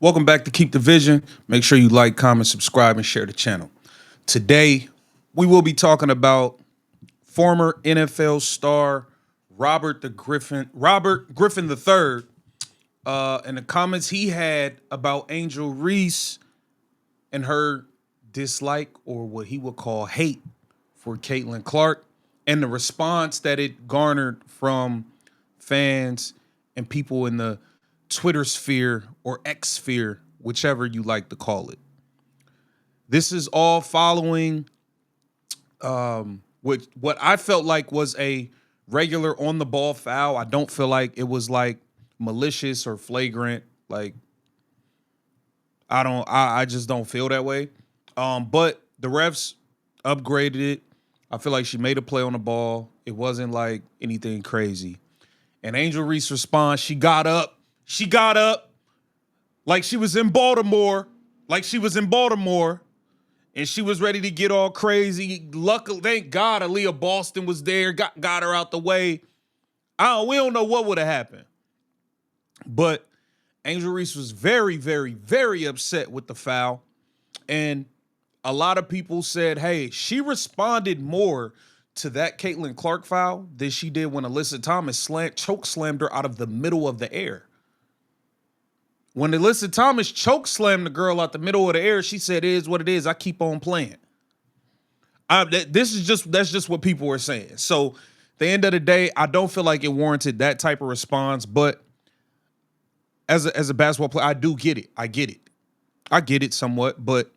Welcome back to Keep the Vision. Make sure you like, comment, subscribe, and share the channel. Today, we will be talking about former NFL star Robert Griffin III, and the comments he had about Angel Reese and her dislike, or what he would call hate, for Caitlin Clark, and the response that it garnered from fans and people in the Twitter sphere or X sphere, whichever you like to call it. This is all following what I felt like was a regular on the ball foul. I don't feel like it was like malicious or flagrant. Like I just don't feel that way. But the refs upgraded it. I feel like she made a play on the ball. It wasn't like anything crazy. And Angel Reese responds, she got up like she was in Baltimore, and she was ready to get all crazy. Luckily, thank God, Aaliyah Boston was there, got her out the way. We don't know what would have happened. But Angel Reese was very, very, very upset with the foul. And a lot of people said, hey, she responded more to that Caitlin Clark foul than she did when Alyssa Thomas choke slammed her out of the middle of the air. When Alyssa Thomas choke slammed the girl out the middle of the air, she said, it is what it is. I keep on playing. That's just what people were saying. So at the end of the day, I don't feel like it warranted that type of response. But as a basketball player, I do get it. I get it somewhat. But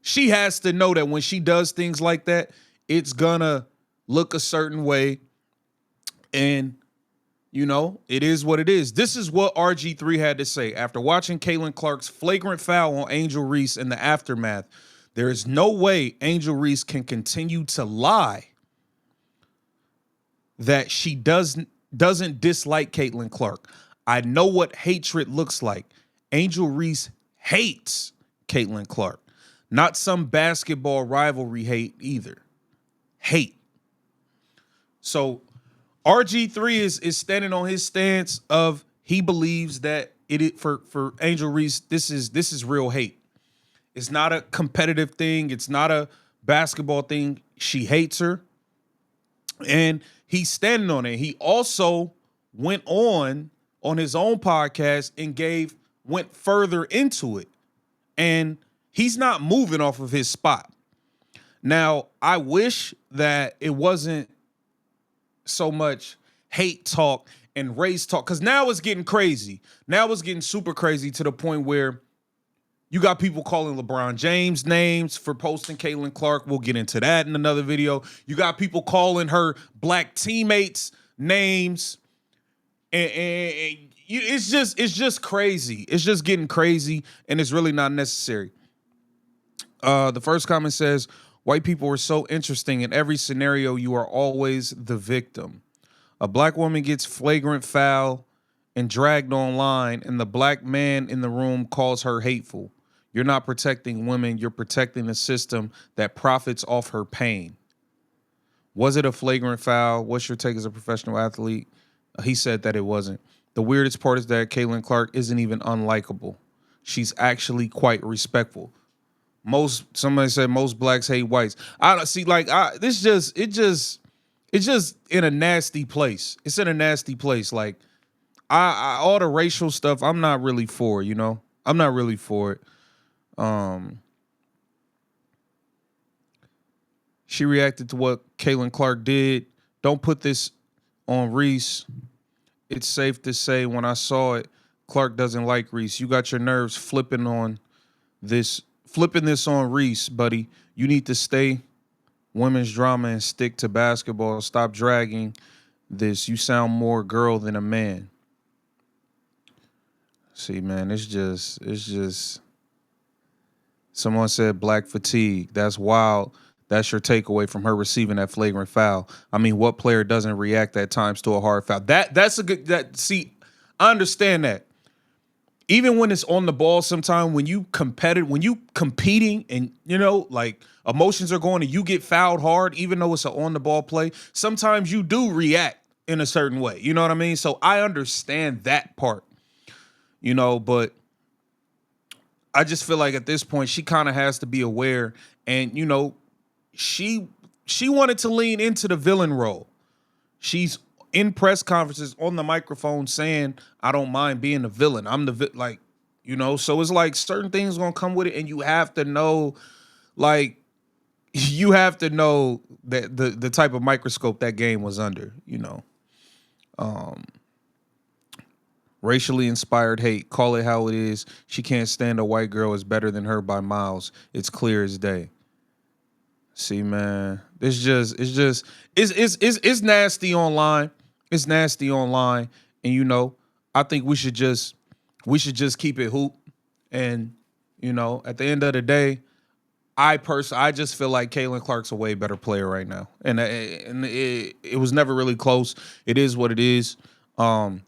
she has to know that when she does things like that, it's gonna look a certain way. And you know, it is what it is. This is what RG3 had to say. After watching Caitlin Clark's flagrant foul on Angel Reese in the aftermath, there is no way Angel Reese can continue to lie that she doesn't dislike Caitlin Clark. I know what hatred looks like. Angel Reese hates Caitlin Clark. Not some basketball rivalry hate either. Hate. So RG3 is standing on his stance of he believes that for Angel Reese, this is real hate. It's not a competitive thing. It's not a basketball thing. She hates her. And he's standing on it. He also went on his own podcast and went further into it. And he's not moving off of his spot. Now, I wish that it wasn't so much hate talk and race talk, because now it's getting crazy. Now it's getting super crazy to the point where you got people calling LeBron James names for posting Caitlin Clark. We'll get into that in another video. You got people calling her black teammates names, and it's just crazy. It's just getting crazy, and it's really not necessary. The first comment says, white people are so interesting. In every scenario, you are always the victim. A black woman gets flagrant foul and dragged online, and the black man in the room calls her hateful. You're not protecting women. You're protecting the system that profits off her pain. Was it a flagrant foul? What's your take as a professional athlete? He said that it wasn't. The weirdest part is that Caitlin Clark isn't even unlikable. She's actually quite respectful. Somebody said most blacks hate whites. I don't see, like, it's just in a nasty place. It's in a nasty place. Like, all the racial stuff, I'm not really for, you know? I'm not really for it. She reacted to what Caitlin Clark did. Don't put this on Reese. It's safe to say when I saw it, Clark doesn't like Reese. You got your nerves flipping this on Reese, buddy. You need to stay women's drama and stick to basketball. Stop dragging this. You sound more girl than a man. See, man, it's just someone said black fatigue. That's wild. That's your takeaway from her receiving that flagrant foul. I mean, what player doesn't react at times to a hard foul? That's a good, see, I understand that. Even when it's on the ball, sometimes when you competing and, you know, like emotions are going and you get fouled hard, even though it's an on the ball play, sometimes you do react in a certain way. You know what I mean? So I understand that part, you know, but I just feel like at this point she kind of has to be aware, and you know, she wanted to lean into the villain role. She's in press conferences on the microphone saying, "I don't mind being the villain. I'm the like, you know." So it's like certain things gonna come with it, and you have to know, like, you have to know that the type of microscope that game was under. You know, racially inspired hate. Call it how it is. She can't stand a white girl is better than her by miles. It's clear as day. See, man, it's nasty online. It's nasty online, and you know, I think we should just keep it hoop. And you know, at the end of the day, I just feel like Caitlin Clark's a way better player right now, and it was never really close. It is what it is. When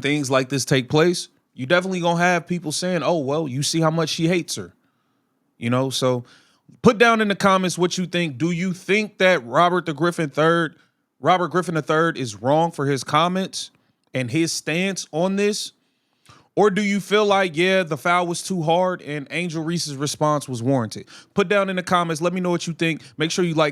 things like this take place, you definitely gonna have people saying, "Oh, well, you see how much she hates her," you know. So put down in the comments what you think. Do you think that Robert Griffin III is wrong for his comments and his stance on this? Or do you feel like, yeah, the foul was too hard and Angel Reese's response was warranted? Put down in the comments. Let me know what you think. Make sure you like.